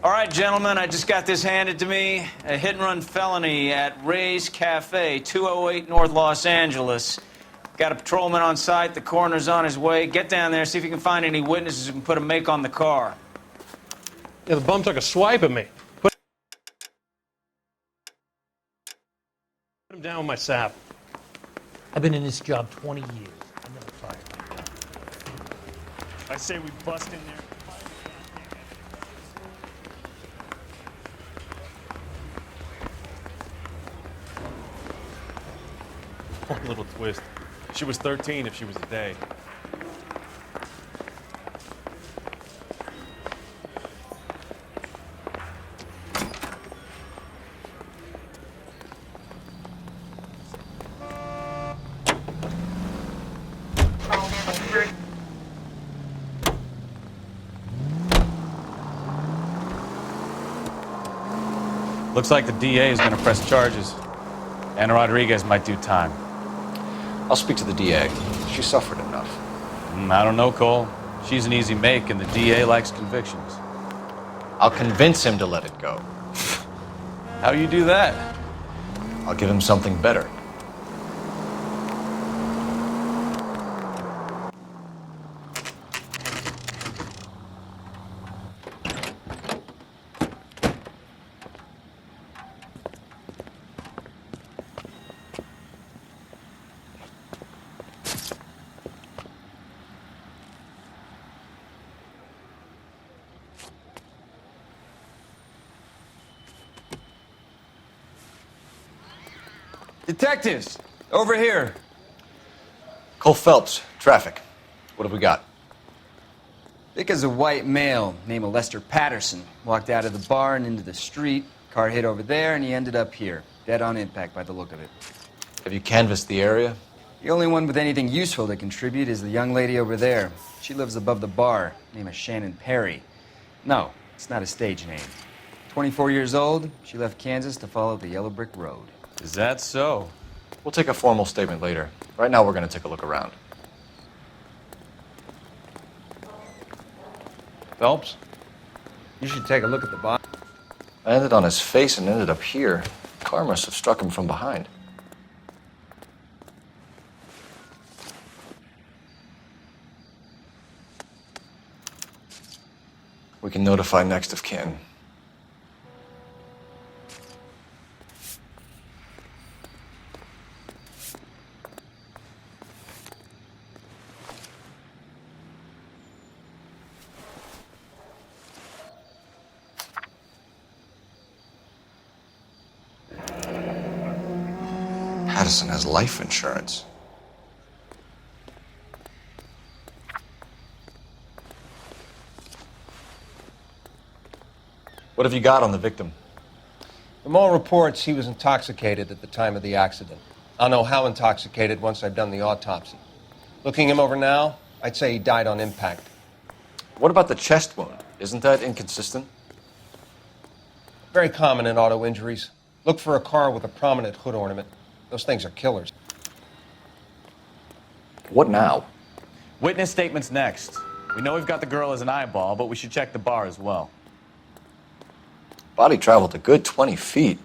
All right, gentlemen, I just got this handed to me. A hit-and-run felony at REAIS Cafe, 208 North Los Angeles. Got a patrolman on site. The coroner's on his way. Get down there, see if you can find any witnesses who can put a make on the car. Yeah, the bum took a swipe at me. Put him down with my sap. I've been in this job 20 years. I never fired my gun. I say we bust in there. One little twist. She was 13 if she was a day. Looks like the DA is going to press charges. Anna Rodriguez might do time. I'll speak to the DA. She suffered enough. I don't know, Cole. She's an easy make, and the DA likes convictions. I'll convince him to let it go. How do you do that? I'll give him something better. Detectives, over here. Cole Phelps, traffic. What have we got? Vic is a white male named Lester Patterson. Walked out of the bar and into the street. Car hit over there and he ended up here. Dead on impact by the look of it. Have you canvassed the area? The only one with anything useful to contribute is the young lady over there. She lives above the bar. Name is Shannon Perry. No, it's not a stage name. 24 years old, she left Kansas to follow the yellow brick road. Is that so? We'll take a formal statement later. Right now, we're going to take a look around. Phelps, you should take a look at the body. I landed on his face and ended up here. Car must have struck him from behind. We can notify next of kin. Patterson has life insurance. What have you got on the victim? From all reports, he was intoxicated at the time of the accident. I'll know how intoxicated once I've done the autopsy. Looking him over now, I'd say he died on impact. What about the chest wound? Isn't that inconsistent? Very common in auto injuries. Look for a car with a prominent hood ornament. Those things are killers. What now? Witness statements next. We know we've got the girl as an eyeball, but we should check the bar as well. Body traveled a good 20 feet.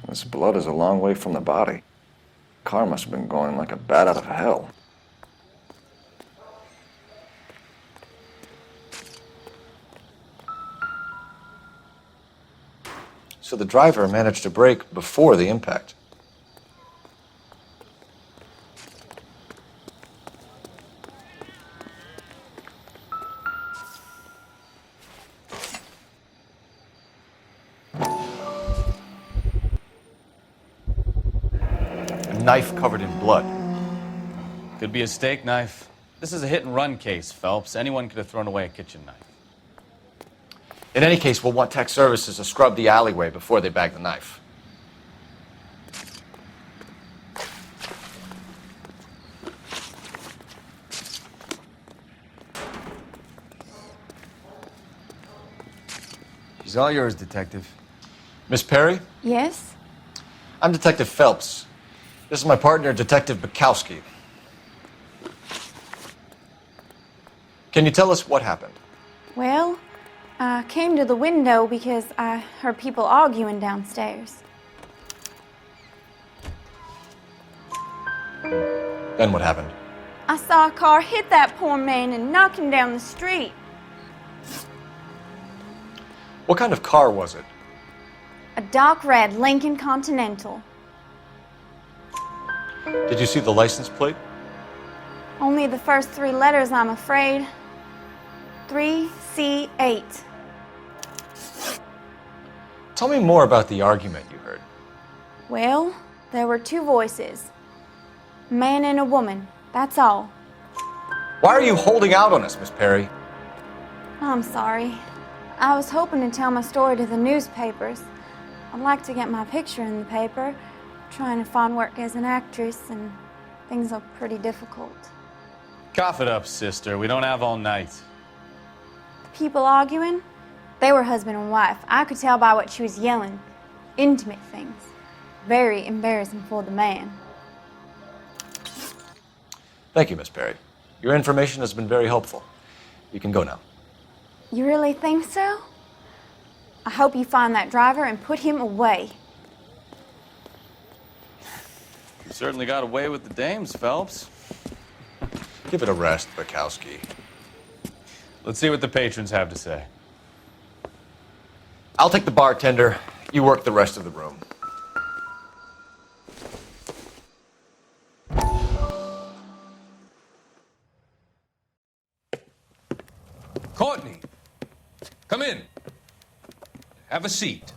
This blood is a long way from the body. Car must have been going like a bat out of hell. So the driver managed to brake before the impact. A knife covered in blood. Could be a steak knife. This is a hit-and-run case, Phelps. Anyone could have thrown away a kitchen knife. In any case, we'll want tech services to scrub the alleyway before they bag the knife. She's all yours, Detective. Miss Perry, Yes? I'm Detective Phelps. This is my partner, Detective Bekowsky. Can you tell us what happened? Well, I came to the window because I heard people arguing downstairs. Then what happened? I saw a car hit that poor man and knock him down the street. What kind of car was it? A dark red Lincoln Continental. Did you see the license plate? Only the first 3 letters, I'm afraid. 3C8. Tell me more about the argument you heard. Well, there were 2 voices. A man and a woman, that's all. Why are you holding out on us, Miss Perry? I'm sorry. I was hoping to tell my story to the newspapers. I'd like to get my picture in the paper. Trying to find work as an actress, and things are pretty difficult. Cough it up, sister. We don't have all night. People arguing? They were husband and wife. I could tell by what she was yelling. Intimate things. Very embarrassing for the man. Thank you, Miss Perry. Your information has been very helpful. You can go now. You really think so? I hope you find that driver and put him away. You certainly got away with the dames, Phelps. Give it a rest, Bekowsky. Let's see what the patrons have to say. I'll take the bartender. You work the rest of the room. Courtney, come in. Have a seat.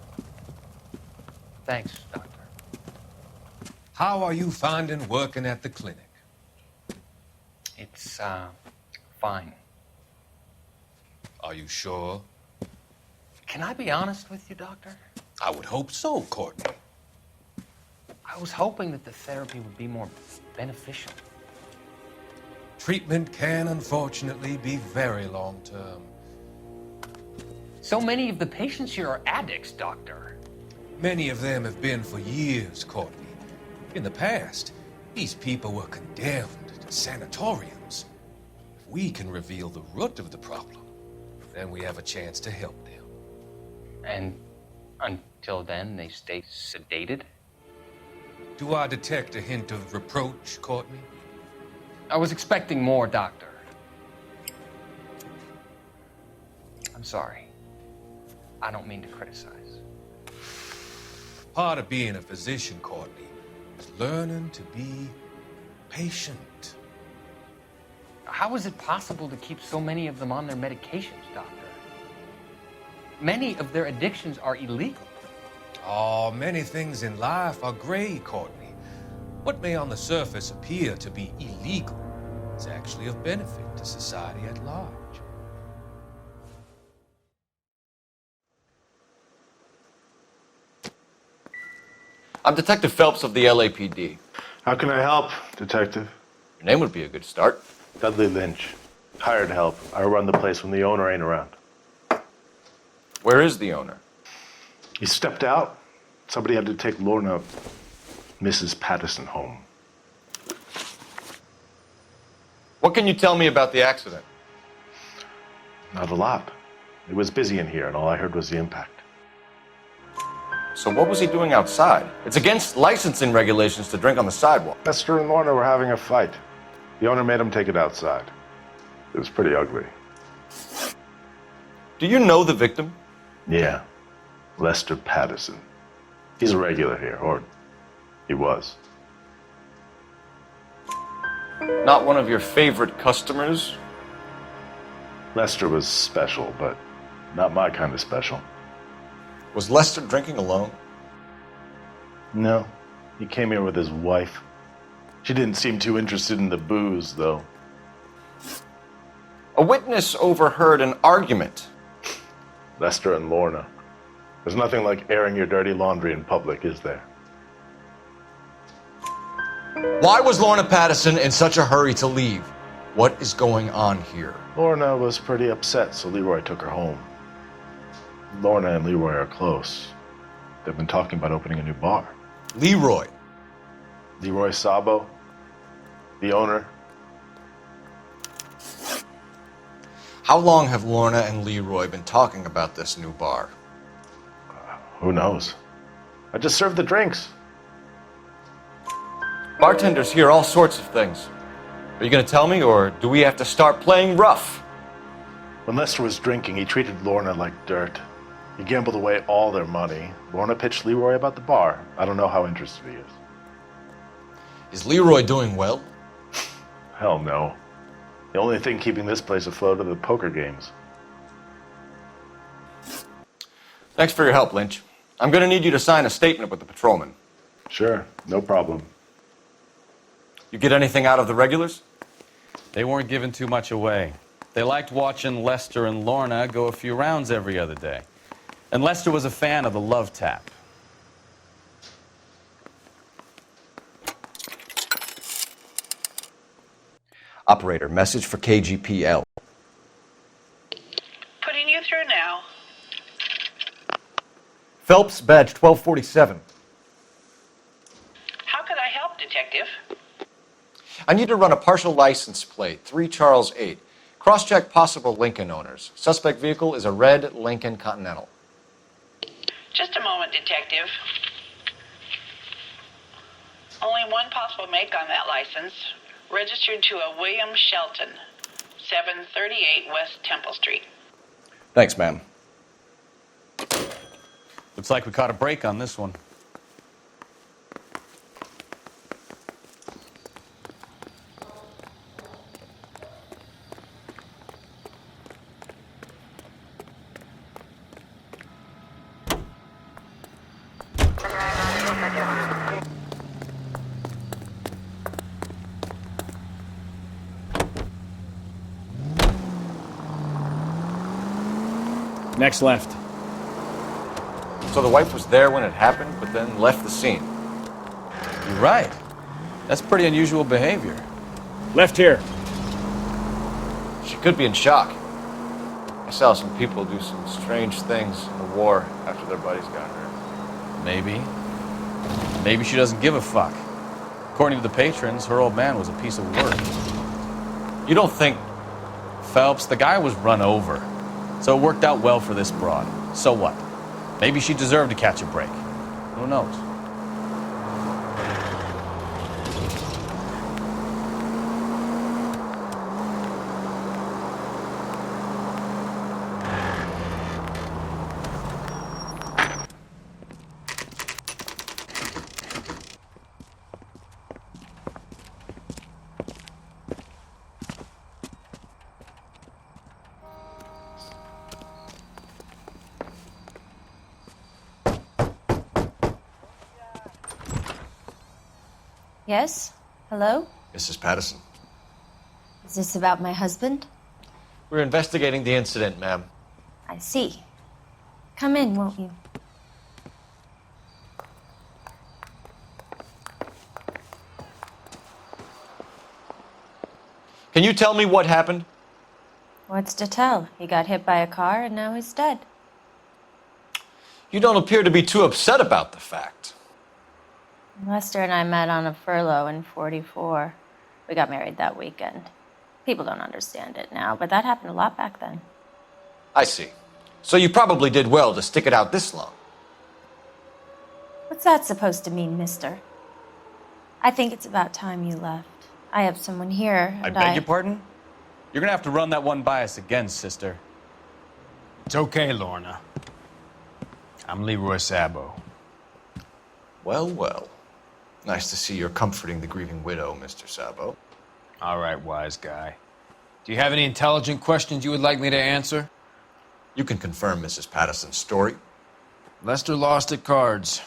Thanks, Doctor. How are you finding working at the clinic? It's, fine. Are you sure? Can I be honest with you, Doctor? I would hope so, Courtney. I was hoping that the therapy would be more beneficial. Treatment can unfortunately be very long-term. So many of the patients here are addicts, Doctor. Many of them have been for years, Courtney. In the past, these people were condemned to sanatoriums. If we can reveal the root of the problem, then we have a chance to help them. And until then, they stay sedated? Do I detect a hint of reproach, Courtney? I was expecting more, Doctor. I'm sorry. I don't mean to criticize. Part of being a physician, Courtney, is learning to be patient. How is it possible to keep so many of them on their medications, Doctor? Many of their addictions are illegal. Oh, many things in life are gray, Courtney. What may on the surface appear to be illegal is actually of benefit to society at large. I'm Detective Phelps of the LAPD. How can I help, Detective? Your name would be a good start. Dudley Lynch. Hired help. I run the place when the owner ain't around. Where is the owner? He stepped out. Somebody had to take Lorna, Mrs. Patterson, home. What can you tell me about the accident? Not a lot. It was busy in here, and all I heard was the impact. So what was he doing outside? It's against licensing regulations to drink on the sidewalk. Lester and Lorna were having a fight. The owner made him take it outside. It was pretty ugly. Do you know the victim? Yeah. Lester Patterson. He's a regular here, or he was. Not one of your favorite customers? Lester was special, but not my kind of special. Was Lester drinking alone? No. He came here with his wife. She didn't seem too interested in the booze, though. A witness overheard an argument. Lester and Lorna. There's nothing like airing your dirty laundry in public, is there? Why was Lorna Patterson in such a hurry to leave? What is going on here? Lorna was pretty upset, so Leroy took her home. Lorna and Leroy are close. They've been talking about opening a new bar. Leroy. Leroy Sabo, the owner. How long have Lorna and Leroy been talking about this new bar? Who knows? I just served the drinks. Bartenders hear all sorts of things. Are you going to tell me, or do we have to start playing rough? When Lester was drinking, he treated Lorna like dirt. He gambled away all their money. Lorna pitched Leroy about the bar. I don't know how interested he is. Is Leroy doing well? Hell no. The only thing keeping this place afloat are the poker games. Thanks for your help, Lynch. I'm going to need you to sign a statement with the patrolman. Sure, no problem. You get anything out of the regulars? They weren't giving too much away. They liked watching Lester and Lorna go a few rounds every other day. And Lester was a fan of the love tap. Operator, message for KGPL. Putting you through now. Phelps, badge 1247. How could I help, Detective? I need to run a partial license plate, 3 Charles 8. Cross-check possible Lincoln owners. Suspect vehicle is a red Lincoln Continental. Just a moment, Detective. Only one possible make on that license. Registered to a William Shelton, 738 West Temple Street. Thanks, ma'am. Looks like we caught a break on this one. Next left. So the wife was there when it happened, but then left the scene. You're right. That's pretty unusual behavior. Left here. She could be in shock. I saw some people do some strange things in the war after their buddies got hurt. Maybe. Maybe she doesn't give a fuck. According to the patrons, her old man was a piece of work. You don't think... Phelps, the guy was run over. So it worked out well for this broad. So what? Maybe she deserved to catch a break. Who knows? Yes? Hello? Mrs. Patterson. Is this about my husband? We're investigating the incident, ma'am. I see. Come in, won't you? Can you tell me what happened? What's to tell? He got hit by a car and now he's dead. You don't appear to be too upset about the fact. Lester and I met on a furlough in '44. We got married that weekend. People don't understand it now, but that happened a lot back then. I see. So you probably did well to stick it out this long. What's that supposed to mean, mister? I think it's about time you left. I have someone here, I and beg your pardon? You're gonna have to run that one by us again, sister. It's okay, Lorna. I'm Leroy Sabo. Well, well. Nice to see you're comforting the grieving widow, Mr. Sabo. All right, wise guy. Do you have any intelligent questions you would like me to answer? You can confirm Mrs. Patterson's story. Lester lost at cards.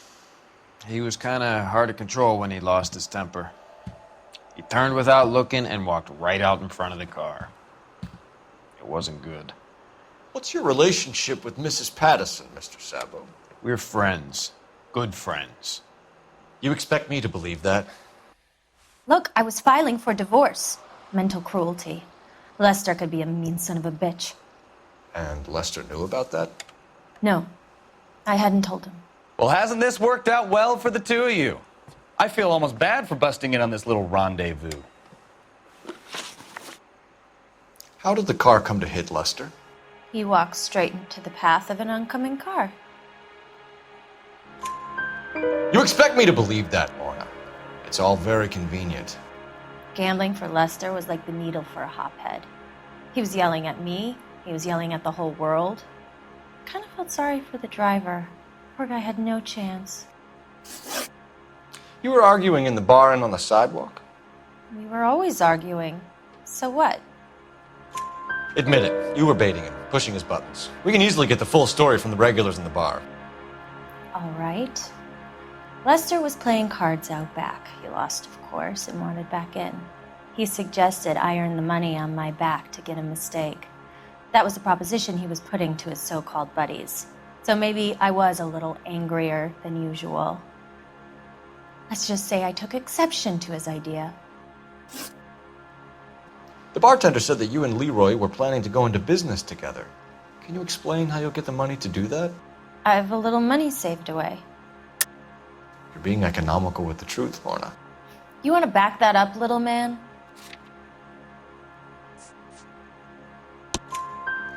He was kind of hard to control when he lost his temper. He turned without looking and walked right out in front of the car. It wasn't good. What's your relationship with Mrs. Patterson, Mr. Sabo? We're friends. Good friends. You expect me to believe that? Look, I was filing for divorce. Mental cruelty. Lester could be a mean son of a bitch. And Lester knew about that? No, I hadn't told him. Well, hasn't this worked out well for the two of you? I feel almost bad for busting in on this little rendezvous. How did the car come to hit Lester? He walked straight into the path of an oncoming car. You expect me to believe that, Lorna? It's all very convenient. Gambling for Lester was like the needle for a hophead. He was yelling at me. He was yelling at the whole world. I kind of felt sorry for the driver. Poor guy had no chance. You were arguing in the bar and on the sidewalk? We were always arguing. So what? Admit it. You were baiting him, pushing his buttons. We can easily get the full story from the regulars in the bar. All right. Lester was playing cards out back. He lost, of course, and wanted back in. He suggested I earn the money on my back to get a mistake. That was the proposition he was putting to his so-called buddies. So maybe I was a little angrier than usual. Let's just say I took exception to his idea. The bartender said that you and Leroy were planning to go into business together. Can you explain how you'll get the money to do that? I have a little money saved away. You're being economical with the truth, Lorna. You want to back that up, little man?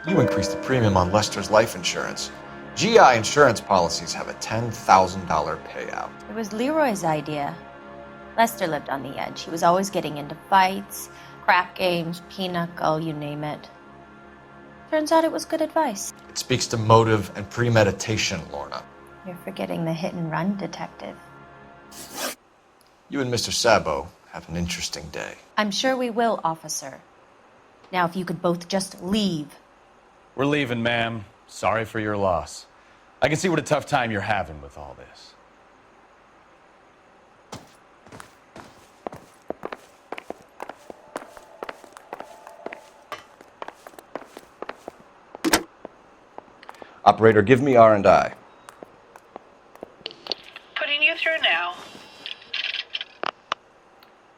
You increased the premium on Lester's life insurance. GI insurance policies have a $10,000 payout. It was Leroy's idea. Lester lived on the edge. He was always getting into fights, crack games, pinochle, you name it. Turns out it was good advice. It speaks to motive and premeditation, Lorna. You're forgetting the hit-and-run detective. You and Mr. Sabo have an interesting day. I'm sure we will, officer. Now, if you could both just leave. We're leaving, ma'am. Sorry for your loss. I can see what a tough time you're having with all this. Operator, give me R&I. Putting you through now.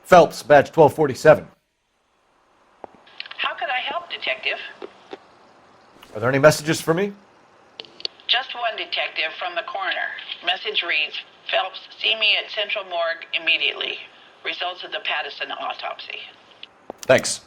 Phelps, badge 1247. How could I help, Detective? Are there any messages for me? Just one detective from the coroner. Message reads, Phelps, see me at Central Morgue immediately. Results of the Patterson autopsy. Thanks.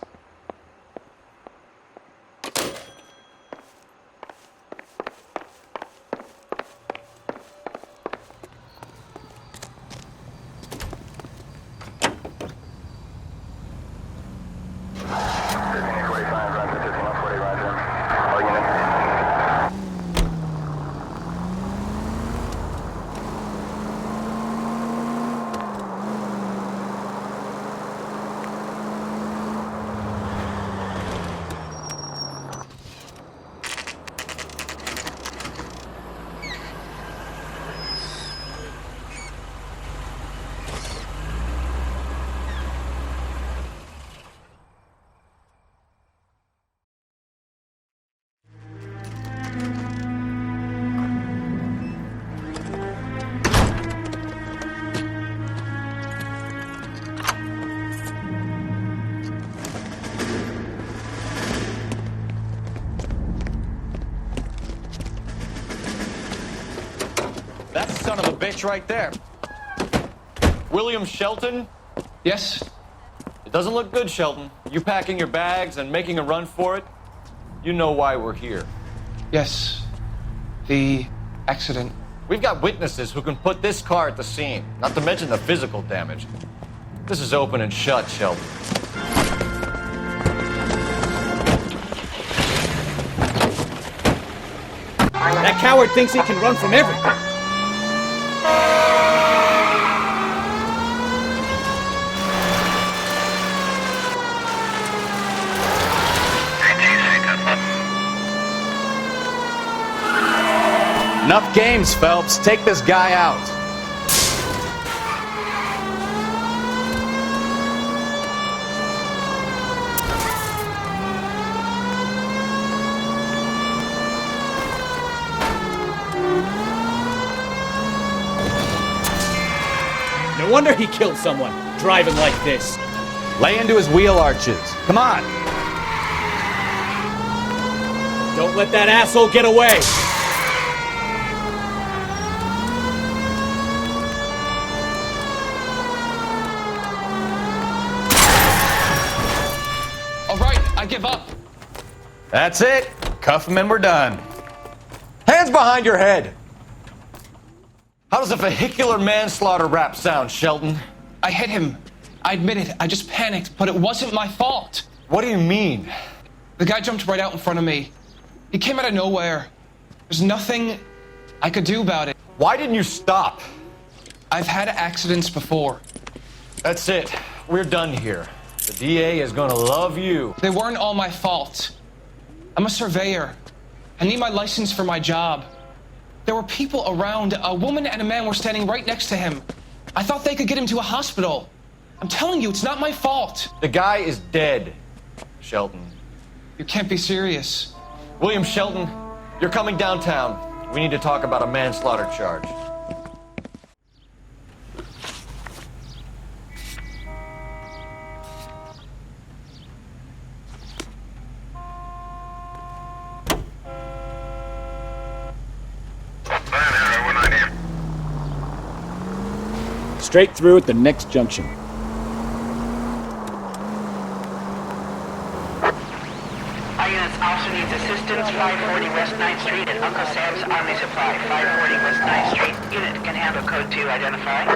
That's the son of a bitch right there. William Shelton? Yes? It doesn't look good, Shelton. You packing your bags and making a run for it? You know why we're here. Yes. The accident. We've got witnesses who can put this car at the scene, not to mention the physical damage. This is open and shut, Shelton. That coward thinks he can run from everything. Enough games, Phelps. Take this guy out. wonder he killed someone, driving like this. Lay into his wheel arches. Come on. Don't let that asshole get away. All right, I give up. That's it. Cuff him and we're done. Hands behind your head! How does a vehicular manslaughter rap sound, Shelton? I hit him. I admit it. I just panicked, but it wasn't my fault. What do you mean? The guy jumped right out in front of me. He came out of nowhere. There's nothing I could do about it. Why didn't you stop? I've had accidents before. That's it. We're done here. The DA is gonna love you. They weren't all my fault. I'm a surveyor. I need my license for my job. There were people around. A woman and a man were standing right next to him. I thought they could get him to a hospital. I'm telling you, it's not my fault. The guy is dead, Shelton. You can't be serious. William Shelton, you're coming downtown. We need to talk about a manslaughter charge. Straight through at the next junction. Our units also needs assistance. 540 West 9th Street at Uncle Sam's Army Supply. 540 West 9th Street. Unit can handle code 2. Identify.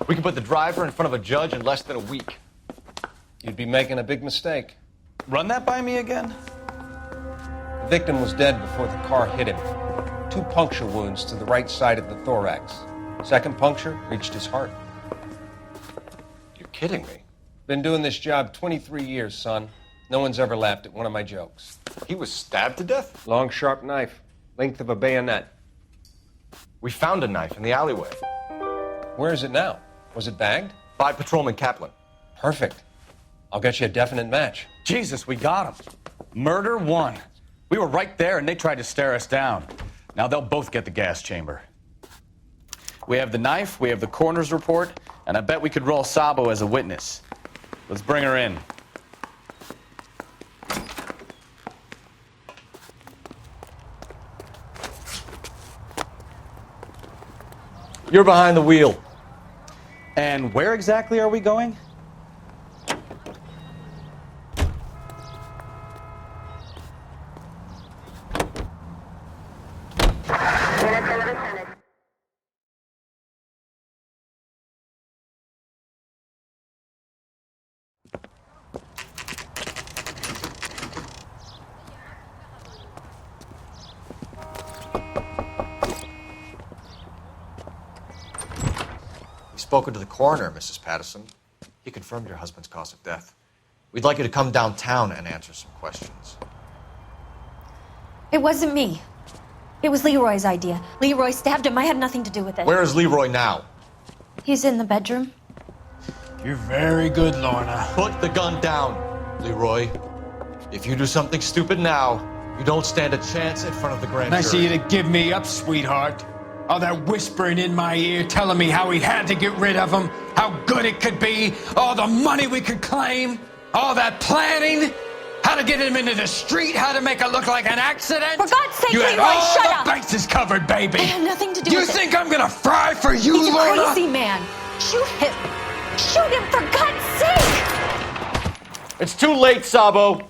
We can put the driver in front of a judge in less than a week. You'd be making a big mistake. Run that by me again? The victim was dead before the car hit him. 2 puncture wounds to the right side of the thorax. Second puncture reached his heart. You're kidding me. Been doing this job 23 years, son. No one's ever laughed at one of my jokes. He was stabbed to death? Long, sharp knife. Length of a bayonet. We found a knife in the alleyway. Where is it now? Was it bagged? By Patrolman Kaplan. Perfect. I'll get you a definite match. Jesus, we got him. Murder 1. We were right there and they tried to stare us down. Now they'll both get the gas chamber. We have the knife, we have the coroner's report, and I bet we could roll Sabo as a witness. Let's bring her in. You're behind the wheel. And where exactly are we going? Spoken to the coroner, Mrs. Patterson. He confirmed your husband's cause of death. We'd like you to come downtown and answer some questions. It wasn't me. It was Leroy's idea. Leroy stabbed him. I had nothing to do with it. Where is Leroy now? He's in the bedroom. You're very good, Lorna. Put the gun down, Leroy. If you do something stupid now, you don't stand a chance in front of the grand jury. Nice of you to give me up, sweetheart. All that whispering in my ear telling me how we had to get rid of him, how good it could be, all the money we could claim, all that planning, how to get him into the street, how to make it look like an accident. For God's sake, you had Leroy, all shut the up. bases covered, baby. I had nothing to do You with it. think I'm gonna fry for you, He's Lorna? a crazy man. Shoot him. Shoot him, for God's sake. It's too late, Sabo.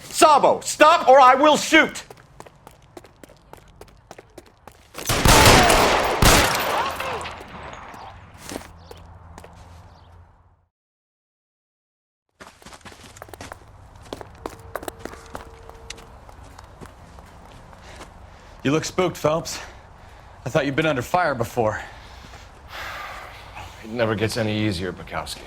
Sabo, stop or I will shoot! You look spooked, Phelps. I thought you'd been under fire before. It never gets any easier, Bekowsky.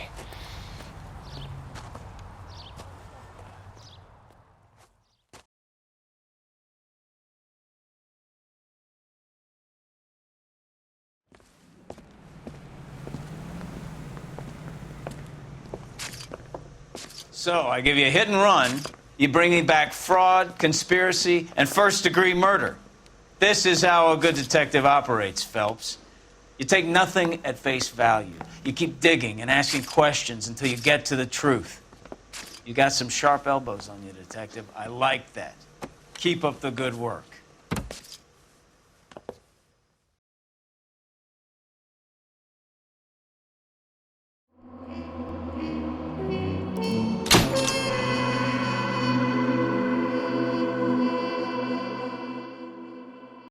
So, I give you a hit and run. You bring me back fraud, conspiracy, and first-degree murder. This is how a good detective operates, Phelps. You take nothing at face value. You keep digging and asking questions until you get to the truth. You got some sharp elbows on you, detective. I like that. Keep up the good work.